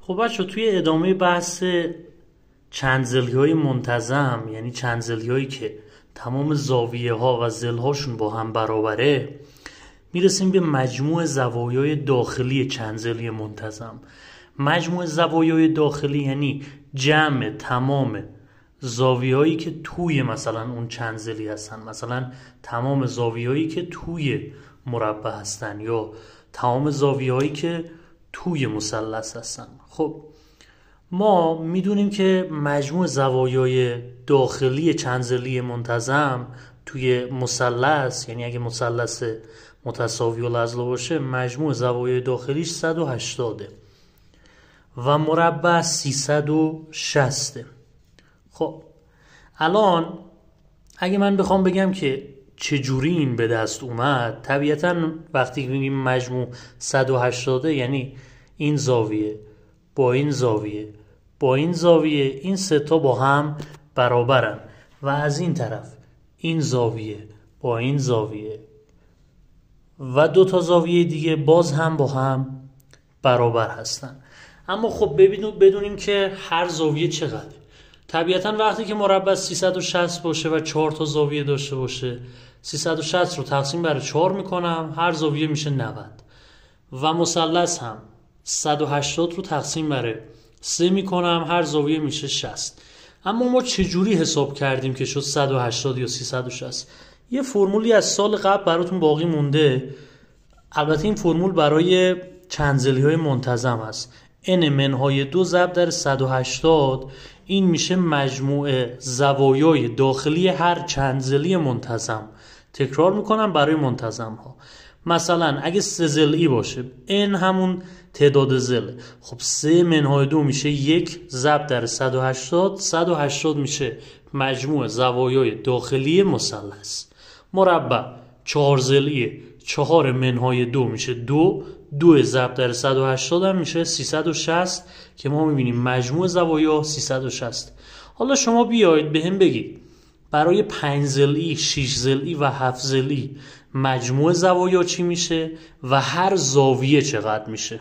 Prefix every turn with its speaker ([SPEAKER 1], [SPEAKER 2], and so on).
[SPEAKER 1] خب بچه توی ادامه بحث چندزلی های منتظم، یعنی چندزلی هایی که تمام زاویه ها و زل هاشون با هم برابره، میرسیم به مجموع زوایای داخلی چندزلی منتظم. مجموع زوایای داخلی یعنی جمع تمام زاویه هایی که توی مثلا اون چندزلی هستن، مثلا تمام زاویه هایی که توی مربع هستن یا تمام زاویه هایی که توی مثلث هستن. خب ما میدونیم که مجموع زوایای داخلی چندزلی منتظم توی مثلث، یعنی اگه مثلث متساوی الاضلاع باشه، مجموع زوایای داخلیش 180 و مربع 360. خب الان اگه من بخوام بگم که چجوری این به دست اومد، طبیعتاً وقتی میگیم مجموع 180 یعنی این زاویه با این زاویه با این زاویه، این سه تا با هم برابرن و از این طرف این زاویه با این زاویه و دو تا زاویه دیگه باز هم با هم برابر هستن. اما خب بدونیم که هر زاویه چقدره. طبیعتاً وقتی که مربع 360 باشه و 4 تا زاویه داشته باشه، 360 رو تقسیم بر 4 میکنم، هر زاویه میشه 90 و مثلث هم 180 رو تقسیم بر 3 میکنم، هر زاویه میشه 60. اما ما چجوری حساب کردیم که شد 180 یا 360؟ یه فرمولی از سال قبل براتون باقی مونده. البته این فرمول برای چندزلی های منتظم هست. n منهای 2 ضرب در 180 این میشه مجموع زوایای داخلی هر چندزلی منتظم. تکرار میکنم برای منتظم ها. مثلا اگه 3 ضلعی باشه n همون تعداد ضلع، خب 3 منهای 2 میشه 1 ضرب در 180. 180 میشه مجموع زوایای داخلی مثلث. مربع 4 ضلعی، 4 منهای 2 میشه 2 ضرب در 180 هم میشه 360 که ما میبینیم مجموع زوایا 360. حالا شما بیایید به هم بگید برای 5 ضلعی، 6 ضلعی و 7 ضلعی مجموع زوایا چی میشه و هر زاویه چقدر میشه.